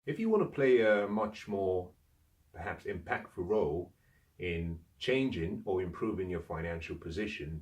If you want to play a much more, perhaps, impactful role in changing or improving your financial position,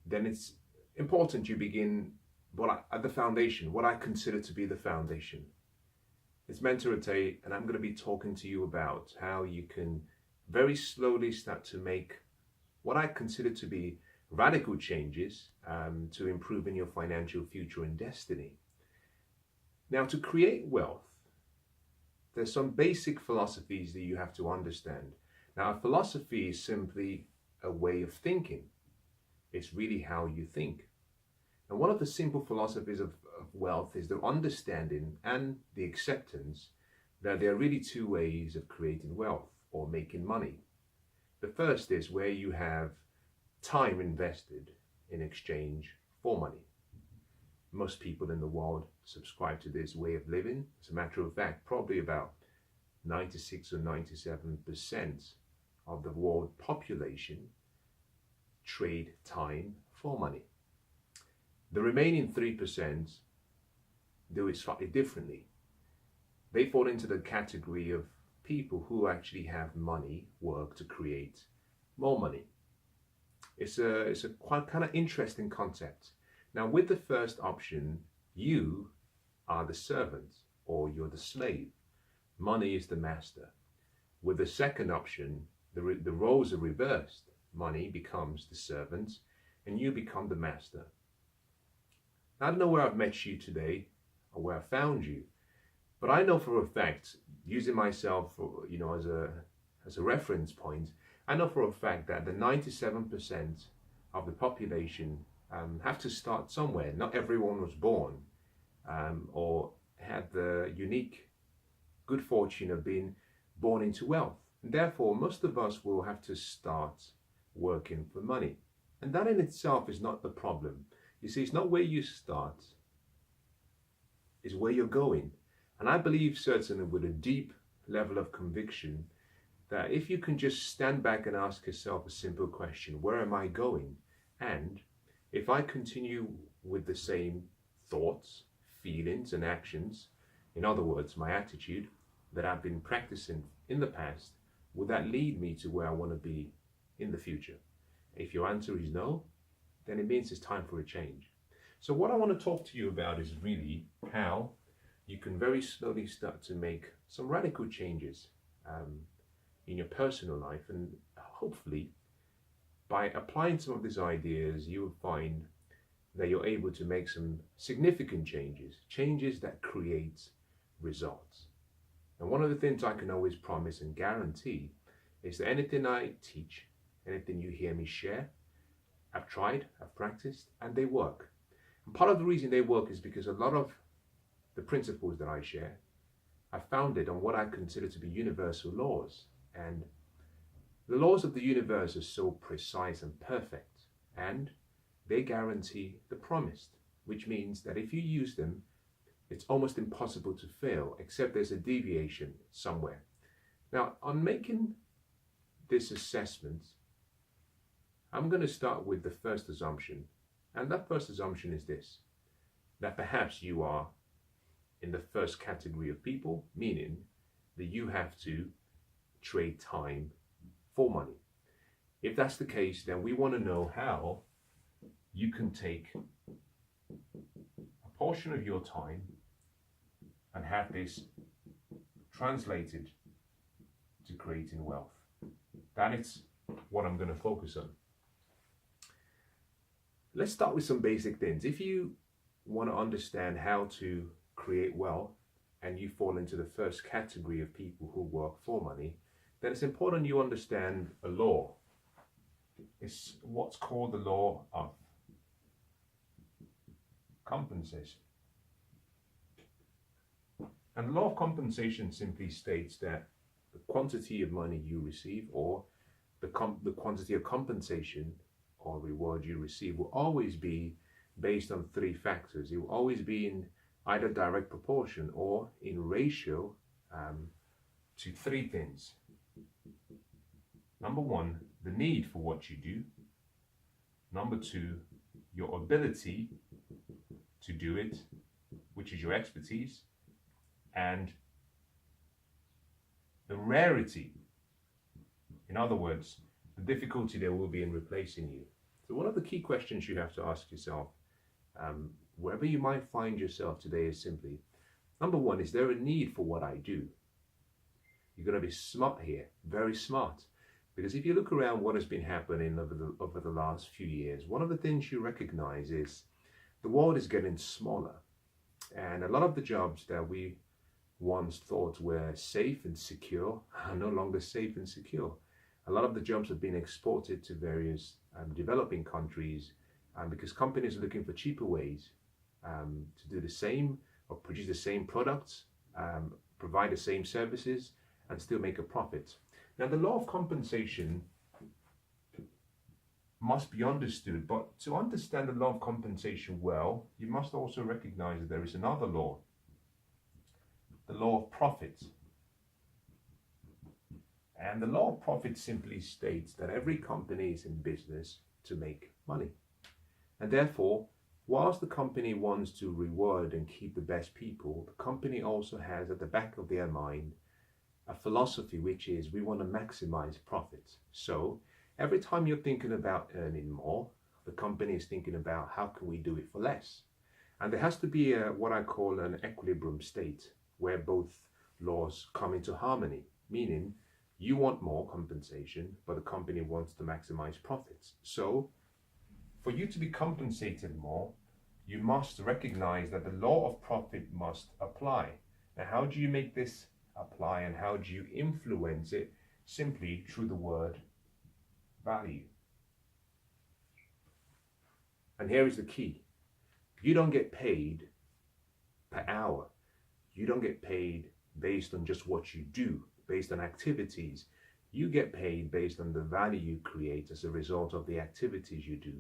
then it's important you begin at the foundation, what I consider to be the foundation. It's Mensah Oteh, and I'm going to be talking to you about how you can very slowly start to make what I consider to be radical changes to improving your financial future and destiny. Now, to create wealth, there's some basic philosophies that you have to understand. Now, a philosophy is simply a way of thinking. It's really how you think. And one of the simple philosophies of wealth is the understanding and the acceptance that there are really two ways of creating wealth or making money. The first is where you have time invested in exchange for money. Most people in the world subscribe to this way of living. As a matter of fact, probably about 96 or 97% of the world population trade time for money. The remaining 3% do it slightly differently. They fall into the category of people who actually have money, work to create more money. It's a quite kind of interesting concept. Now, with the first option, you are the servant or you're the slave. Money is the master. With the second option, the roles are reversed. Money becomes the servant and you become the master. I don't know where I've met you today or where I found you, but I know for a fact, using myself, as a reference point, I know for a fact that the 97% of the population have to start somewhere. Not everyone was born or had the unique good fortune of being born into wealth. And therefore, most of us will have to start working for money. And that in itself is not the problem. You see, it's not where you start, it's where you're going. And I believe certainly with a deep level of conviction that if you can just stand back and ask yourself a simple question, where am I going? And if I continue with the same thoughts, feelings and actions, in other words, my attitude that I've been practicing in the past, will that lead me to where I want to be in the future? If your answer is no, then it means it's time for a change. So what I want to talk to you about is really how you can very slowly start to make some radical changes in your personal life, and hopefully by applying some of these ideas you will find that you're able to make some significant changes that create results. And one of the things I can always promise and guarantee is that anything I teach, anything you hear me share, I've tried, I've practiced, and they work. And part of the reason they work is because a lot of the principles that I share are founded on what I consider to be universal laws. And the laws of the universe are so precise and perfect, and they guarantee the promised, which means that if you use them, it's almost impossible to fail, except there's a deviation somewhere. Now, on making this assessment, I'm going to start with the first assumption. And that first assumption is this, that perhaps you are in the first category of people, meaning that you have to trade time for money. If that's the case, then we want to know how you can take a portion of your time and have this translated to creating wealth. That is what I'm going to focus on. Let's start with some basic things. If you want to understand how to create wealth and you fall into the first category of people who work for money, then it's important you understand a law. It's what's called the law of compensation. And the law of compensation simply states that the quantity of money you receive or the quantity of compensation or reward you receive will always be based on three factors. It will always be in either direct proportion or in ratio to three things. Number one, the need for what you do. Number two, your ability to do it, which is your expertise. And the rarity. In other words, the difficulty there will be in replacing you. So one of the key questions you have to ask yourself, wherever you might find yourself today, is simply, number one, is there a need for what I do? You're going to be smart here, very smart. Because if you look around what has been happening over the last few years, one of the things you recognize is the world is getting smaller. And a lot of the jobs that we once thought were safe and secure are no longer safe and secure. A lot of the jobs have been exported to various developing countries because companies are looking for cheaper ways to do the same or produce the same products, provide the same services, and still make a profit. Now, the law of compensation must be understood, but to understand the law of compensation well, you must also recognize that there is another law, the law of profit. And the law of profit simply states that every company is in business to make money. And therefore, whilst the company wants to reward and keep the best people, the company also has at the back of their mind a philosophy, which is we want to maximize profits. So every time you're thinking about earning more, the company is thinking about how can we do it for less. And there has to be what I call an equilibrium state where both laws come into harmony, meaning you want more compensation, but the company wants to maximize profits. So for you to be compensated more, you must recognize that the law of profit must apply. Now, how do you make this apply and how do you influence it? Simply through the word value. And here is the key. You don't get paid per hour. You don't get paid based on just what you do, based on activities. You get paid based on the value you create as a result of the activities you do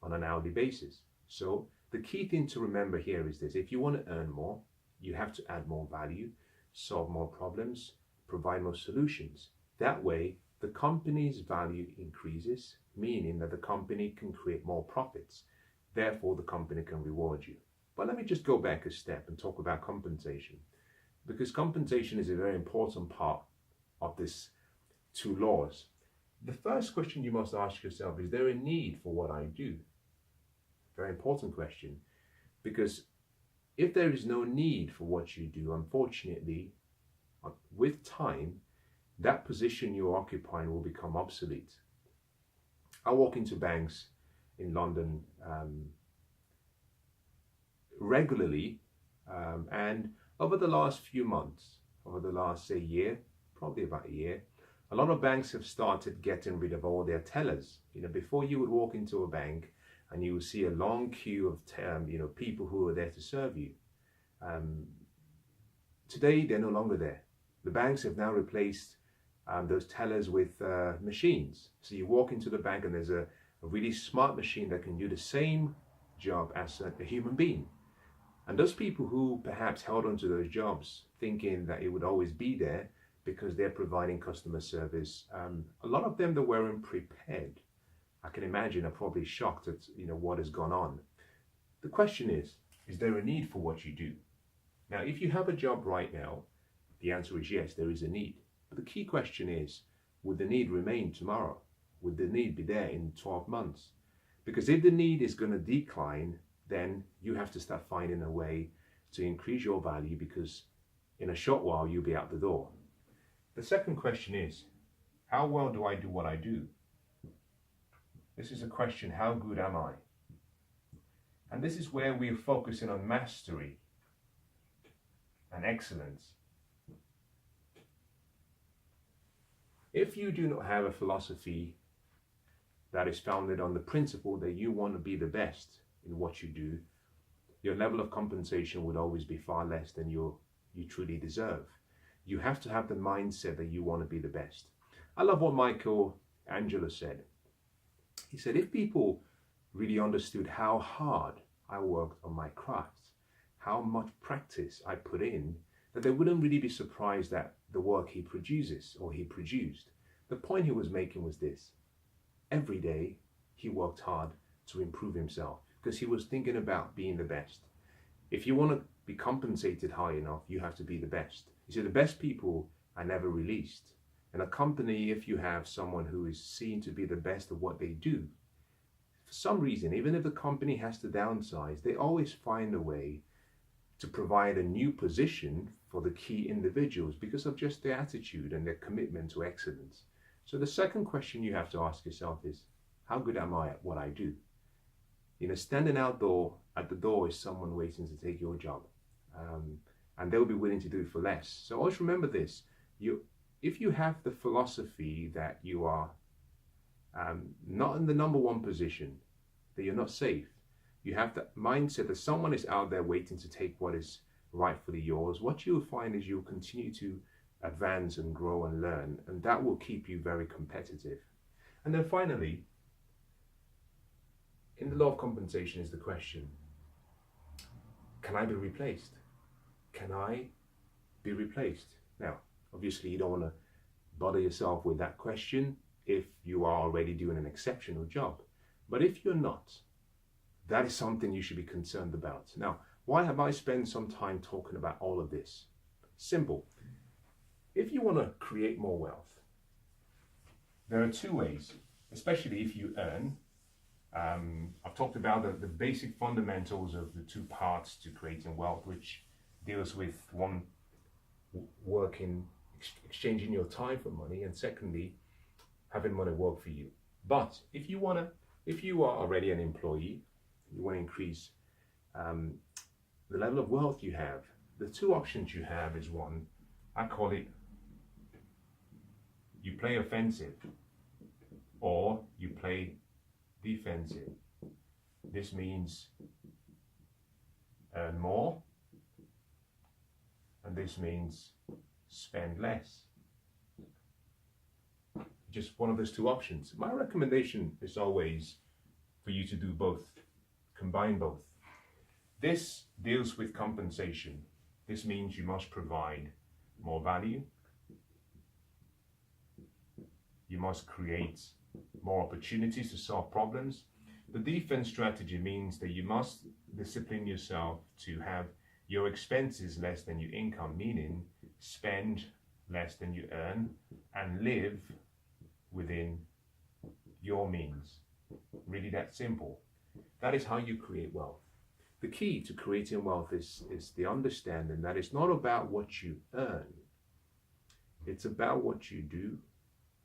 on an hourly basis. So the key thing to remember here is this: if you want to earn more, you have to add more value, solve more problems, provide more solutions. That way, the company's value increases, meaning that the company can create more profits. Therefore, the company can reward you. But let me just go back a step and talk about compensation, because compensation is a very important part of these two laws. The first question you must ask yourself, is there a need for what I do? Very important question, because if there is no need for what you do, unfortunately, with time, that position you're occupying will become obsolete. I walk into banks in London regularly, and over the last few months, over the last, say, year, probably about a year, a lot of banks have started getting rid of all their tellers. Before you would walk into a bank and you would see a long queue of people who are there to serve you. Today, they're no longer there. The banks have now replaced those tellers with machines. So you walk into the bank and there's a really smart machine that can do the same job as a human being. And those people who perhaps held onto those jobs thinking that it would always be there because they're providing customer service, a lot of them that weren't prepared, I can imagine, are probably shocked at what has gone on. The question is there a need for what you do? Now, if you have a job right now, the answer is yes, there is a need. But the key question is, would the need remain tomorrow? Would the need be there in 12 months? Because if the need is going to decline, then you have to start finding a way to increase your value, because in a short while you'll be out the door. The second question is, how well do I do what I do? This is a question, how good am I? And this is where we're focusing on mastery and excellence. If you do not have a philosophy that is founded on the principle that you want to be the best in what you do, your level of compensation would always be far less than you truly deserve. You have to have the mindset that you want to be the best. I love what Michelangelo said. He said, if people really understood how hard I worked on my craft, how much practice I put in, that they wouldn't really be surprised at the work he produces or he produced. The point he was making was this: every day he worked hard to improve himself because he was thinking about being the best. If you want to be compensated high enough, you have to be the best. You see, the best people are never released. In a company, if you have someone who is seen to be the best at what they do, for some reason, even if the company has to downsize, they always find a way to provide a new position for the key individuals because of just their attitude and their commitment to excellence. So the second question you have to ask yourself is, how good am I at what I do? Standing at the door is someone waiting to take your job. And they'll be willing to do it for less. So always remember this. If you have the philosophy that you are not in the number one position, that you're not safe, you have that mindset that someone is out there waiting to take what is rightfully yours, what you'll find is you'll continue to advance and grow and learn, and that will keep you very competitive. And then finally, in the law of compensation is the question, can I be replaced? Can I be replaced? Now, obviously you don't want to bother yourself with that question if you are already doing an exceptional job. But if you're not, that is something you should be concerned about. Now, why have I spent some time talking about all of this? Simple. If you want to create more wealth, there are two ways, especially if you earn. I've talked about the basic fundamentals of the two parts to creating wealth, which deals with one, working, exchanging your time for money, and secondly, having money work for you. But if you are already an employee, you want to increase the level of wealth you have, the two options you have is one, I call it, you play offensive or you play defensive. This means earn more, and this means spend less. Just one of those two options. My recommendation is always for you to do both, combine both. This deals with compensation. This means you must provide more value. You must create more opportunities to solve problems. The defense strategy means that you must discipline yourself to have your expenses less than your income, meaning spend less than you earn and live within your means. Really that simple. That is how you create wealth. The key to creating wealth is the understanding that it's not about what you earn. It's about what you do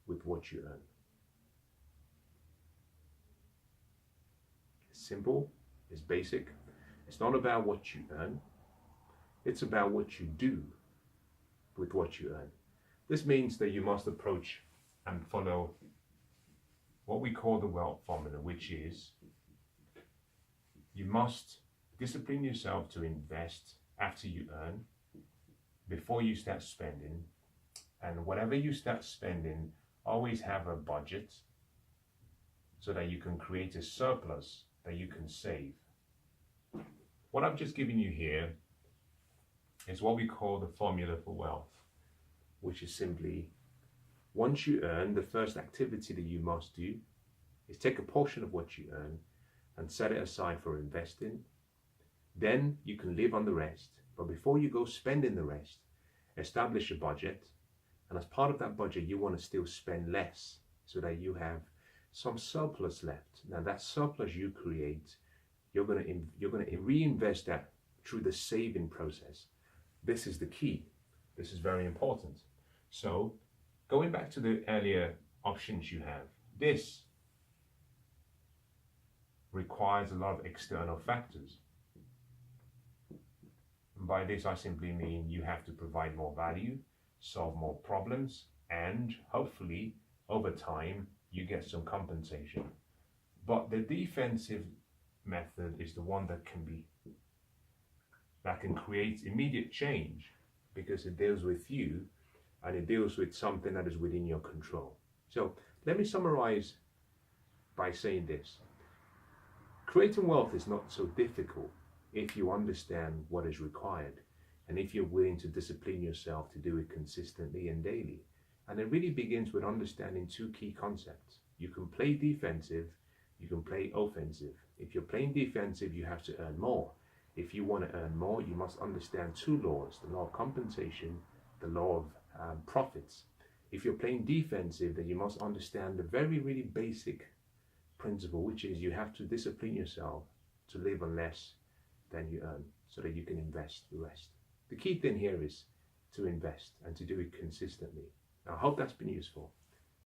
with what you earn. It's simple, it's basic. It's not about what you earn. It's about what you do with what you earn. This means that you must approach and follow what we call the wealth formula, which is you must discipline yourself to invest after you earn, before you start spending, and whatever you start spending, always have a budget so that you can create a surplus that you can save. What I've just given you here is what we call the formula for wealth, which is simply, once you earn, the first activity that you must do is take a portion of what you earn and set it aside for investing. Then you can live on the rest, but before you go spending the rest, establish a budget, and as part of that budget you want to still spend less so that you have some surplus left. Now that surplus you create, you're going to reinvest that through the saving process. This is the key. This is very important. So going back to the earlier options you have, this requires a lot of external factors. And by this I simply mean you have to provide more value, solve more problems, and hopefully over time you get some compensation. But the defensive method is the one that can create immediate change, because it deals with you and it deals with something that is within your control. So let me summarize by saying this. Creating wealth is not so difficult if you understand what is required and if you're willing to discipline yourself to do it consistently and daily. And it really begins with understanding two key concepts. You can play defensive, you can play offensive. If you're playing defensive, you have to earn more. If you want to earn more, you must understand two laws, the law of compensation, the law of profits. If you're playing defensive, then you must understand the very, really basic principle, which is you have to discipline yourself to live on less than you earn so that you can invest the rest. The key thing here is to invest and to do it consistently. I hope that's been useful.